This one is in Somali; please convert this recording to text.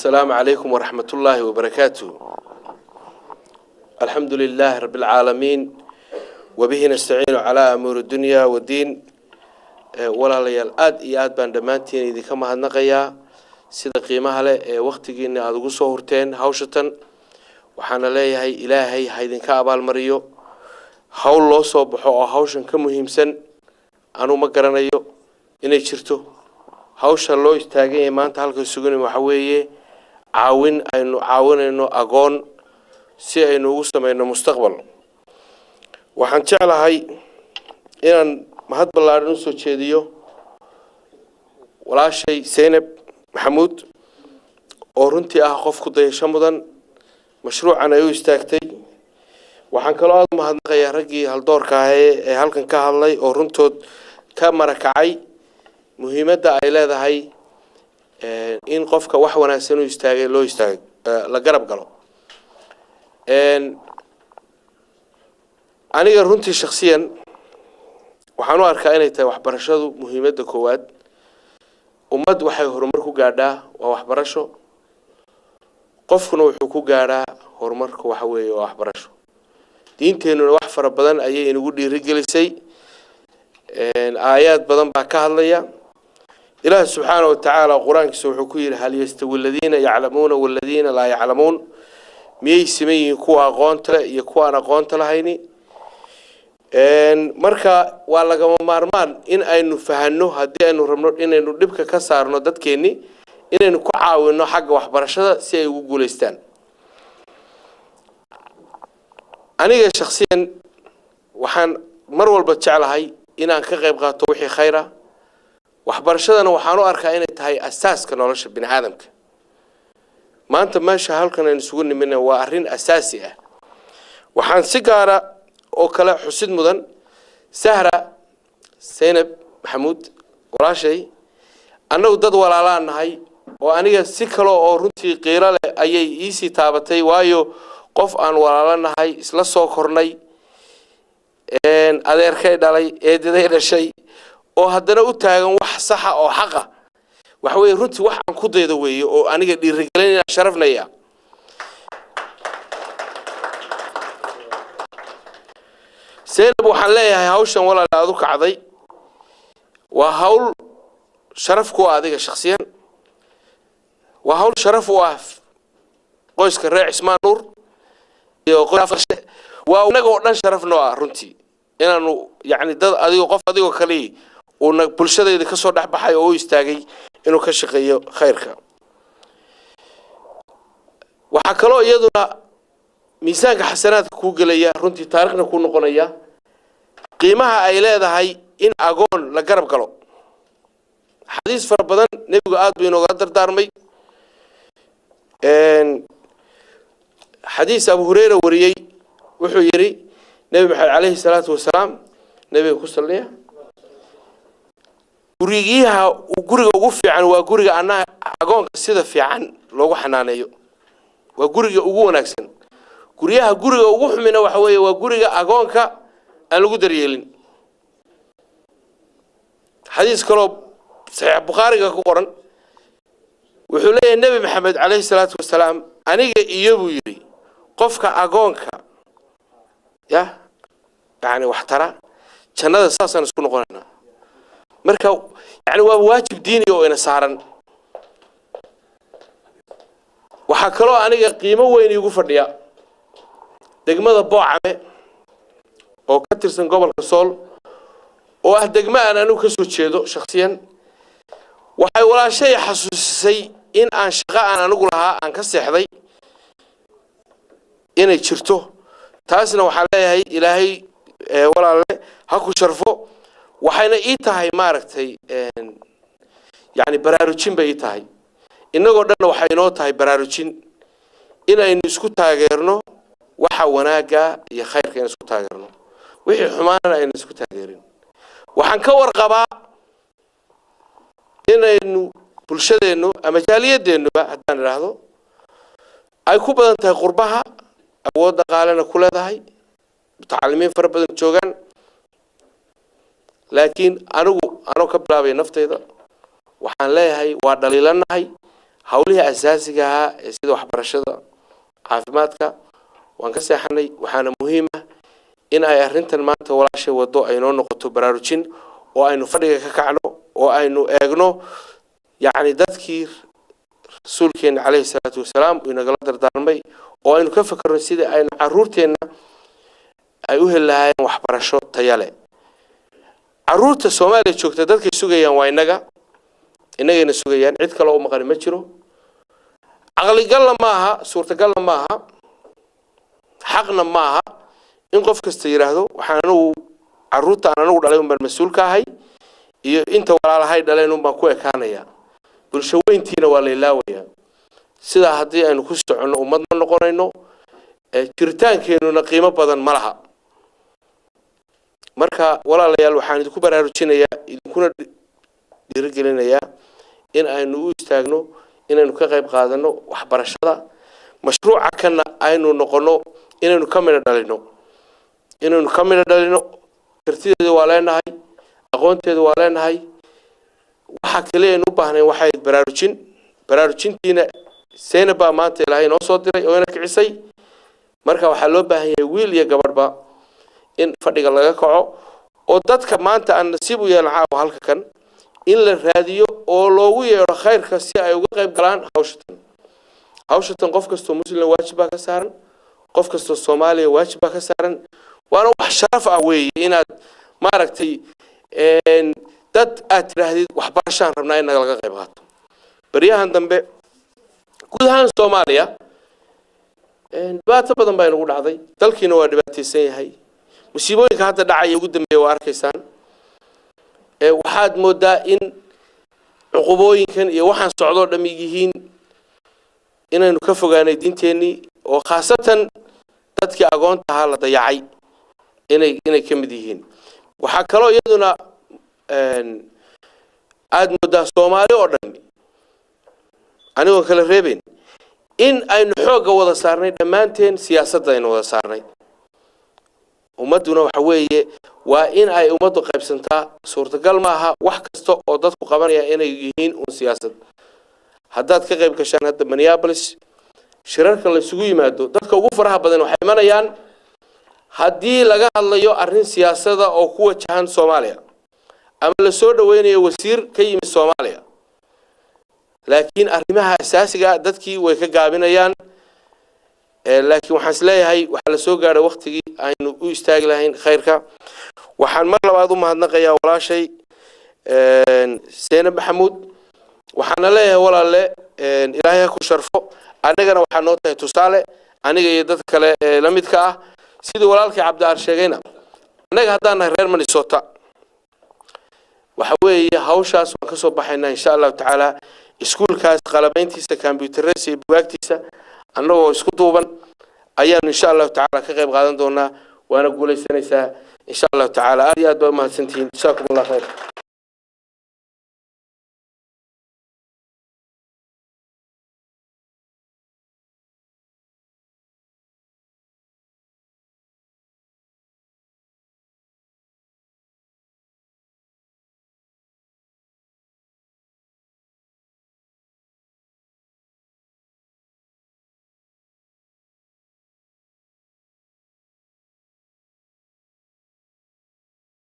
السلام عليكم ورحمة الله وبركاته. الحمد لله رب العالمين وبه نستعين على أمور الدنيا والدين. ولا ليال إياد باندمانتين إذا كما هالنقيا سيد قيمة له وقت جينا أدوق صورتين هوشتن وحنا ليه هاي إلهي هيدين كأبال مريو هول الله صبح أو هوشن كمهم سن أنو مقرنيو إني شرتو هوش الله يستاجي ما أنت هالك السجون محوية عاون إنه أقون سي إنه وسم إنه مستقبل وحنشعل هاي إن مهد بالله شديو ولا شيء سينب محمود أورنتي أخاف كده شمدان مشروع أنا يستاجتي وحنكلاد مهد غير رجي هالدور كهاي هالكن كهالله أورنتو كاميرا كعي مهمة عائلة هاي إن قفك وحنا سنو يستاجي لو يستاج لجرب قالوا إن أنا جرونتي شخصيا وحنو أركاني وحبرشوا مهمة كواد ومد وحي هرمركو قاعدة وحبرشوا قفكنا وحكو قاعدة هرمركو وحوي وحبرشوا دينتين وحفر بدن أيه نقول لي رجال سي إن آيات بدن بكهليا إله سبحانه وتعالى القرآن كسوحكير هل يستوي الذين يعلمون والذين لا يعلمون ميسمي يكوا قانتلا يكوا أنا قانتلا هيني إن مركا ولا جم مارمان إن أي فهنو هدي أنو رمنا إن نبكي كسر ندت كني إن نقع وإنه حق وحبرشة سيقولستان أنا شخصيا وحن مرول بتشعل هاي إن أنا كغيب غاتوحي خيره waxbarashadana waxaan u arkaa inay tahay asaaska nolosha bini'aadamka maanta meesha halkan aynu isugu nimina waa arrin asaasi ah waxaan si gaar ah oo kale xusid mudan Sahra Zainab Maxamuud walaashay annagu dad walaalaan nahay oo aniga si kale oo runtii qiiro leh ayay ii taabatay waayo qof aan walaalaan nahay isla soo kornay adeerkay dhalay eedaday dhashay oo haddana u taagan wax sax ah oo xaq ah wax weey runtii wax aan ku deedo weeyo oo aniga dhiirigelinaya sharafnaya Zainab waxaan leeyahay hawshan walaalaad u kacday waa hawl sharaf ku adiga shakhsiyan waa hawl sharaf u ah qoyska reer Ismaan Nuur iyo qoyska waa anaga oo dhan sharafno ah runtii inaanu yaani dad adiga qof adiga kale oo bulshadayda ka soo dhaxbaxay oo istaagay inuu ka shaqeeyo khayrka waxa kale oo iyaduna miisaanka xasanaadka ku galaya runtii taariikhna ku noqonaya qiimaha ay leedahay in agoon la garab galo xadiis far badan nabiga aad buu inooga dardaarmay xadiis Abu Hurayra wariyay wuxuu yiri nabi maxamed alayhi salaatu wasalaam nabiga ku sallaya guriga ugu fiican waa guriga annaga agoonka sida fiican loogu xanaaneeyo waa guriga ugu wanaagsan guriga ugu xumina waxa weeye waa guriga agoonka aan lagu daryeelin xadiis kale sahih bukhariga ku qoran wuxuu leeyahay nabi maxamed alayhi salaatu wasalaam aniga iyo buu yiri qofka agoonka يعني واحترى كان هذا أساسا نسكون قلنا مركو يعني واجب ديني وإنا صارن وحكروا أنا قيمة وين يقفر ليا دقمة ضباعة أو كتر سن قبل كسول دقمة أنا نوكسو تشيدو شخصيا وحي ولا شيء حسوسي إن أن شقاء أنا نقولها أن كسيحذي إن يشرتو تاسنا وحلاها إلهي ولا هاكو شرفو وحنا إيتهاي ماركتي يعني براروتشين بإيتهاي إنه قدرنا وحينو تهاي براروتشين إن نسكت تاجرنا وحوناجا يخير كي نسكت تاجرنا وحي حمانا إن نسكت تاجرين وحنكور قباء إنه بالشدة إنه أمجالية إنه حتى نراهدو أي كوبا أنت قربها أود قالنا كل هذا هاي متعلمين فرق بدن جوجان لكن أنا كبلابي نفط هذا وحن لا هاي ودليلنا هاي hawlihi asaasiga ah ee sida waxbarashada caafimaadka waan ka seexanay waxaana muhiim ah in ay arrintan maanta walaashay wado ay noo noqoto baraarujin oo aynu fadhiga ka kacno oo aynu eegno yacni dadkii rasuulkeena calayhi salaatu wasalaam uu inagala dardaarmay oo aynu ka fakarno sidii aynu carruurteenna ay u heli lahaayeen waxbarasho tayo leh carruurta Soomaaliya joogta dadkay sugayaan waa innagayna sugayaan cid kale oo maqan ma jiro aqligalna maaha suurtagalna maaha xaqna maaha in qof kasta yiraahdo waxaan anigu carruurta aan anigu dhalay baan mas'uul ka ahay iyo inta walaalahay dhaleen baan ku ekaanaya bulsho weyntiina waa la ilaawaya sida haddii aynu ku socono ummad ma noqonayno jiritaankeenuna qiimo badan ma laha marka walaalayaal waxaan idinku baraarujinayaa idinkuna dhiirigelinayaa in aynu u istaagno inaynu ka qayb qaadano waxbarashada mashruuca kana aynu noqono inaynu ka mid dhalino kartideeda waa leenahay aqoonteeda waa leenahay waxa kale aynu u baahnay waxay baraarujintiina seenaba maanta Ilaahay noo soo diray oo ina kicisay marka waxa loo baahan yahay wiil iyo gabadhba in fadhiga laga kaco oo dadka maanta aan nasiib u yeelan halka kan in la raadiyo oo loogu yeero khayrka si ay uga qayb galaan hawshatan qof kasto muslim waajib ka saaran qof kasto Soomaaliya waajib ka saaran waana wax sharaf ah weeye inaad maaragtay dad aad tirahdid waxbarashaan rabnaa in laga qayb qaato bariyahan dambe guud ahaan Soomaaliya dhibaato badan baa inagu dhacday dalkiina waa dhibaataysan yahay musiibooyinka hadda dhacay ugu dambeeyay waa arkaysaan waxaad moodaa in cuqubooyinkan iyo waxaan socdo dhamigihiin inaynu ka fogaanay diinteenii oo khaasatan dadkii aqoonta ahaa la dayacay inay ka mid yihiin waxa kale iyaduna aad moodaa Soomaali oo dhan anigoo kala reebin in aynu xoog wada saarnay dhamaanteen siyaasadda aynu wada saarnay ummaduna waxa weeye waa in ay ummaddu qaybsantaa suurtagal ma aha wax kasta oo dadku qabanaya inay yihiin siyaasad haddaad ka qayb gashaan hadda Minneapolis shirarka la isugu yimaado dadka ugu faraha badan waxay imanayaan haddii laga hadlayo arrin siyaasada oo ku wajahan Soomaaliya ama la soo dhaweynayo wasiir ka yimid Soomaaliya laakiin arrimaha asaasiga dadkii way ka gaabinayaan laakiin waxaan isleeyahay waxa la soo gaaray waqtigii aynu u istaagi lahayn khayrka waxaan mar labaad u mahadnaqayaa walaashay Seenab Maxamuud waxaan leeyahay walaalle Ilaahay ku sharfo anigana waxa noo tahay tusaale aniga iyo dad kale la midka ah sidii walaalkii Cabdi sheegayna anaga haddaan reer Minnesota waxa weeye hawshaas waan ka soo baxaynaa insha Allah taala iskuulkaas qalabayntiisa computerraysa iyo buugagtiisa annagoo isku duuban ayaan insha Allah taala ka qayb qaadan doonaa waana guuleysanaysaa insha Allah taala aad iyo aad baa mahadsantihiin jazaakumullahu khayr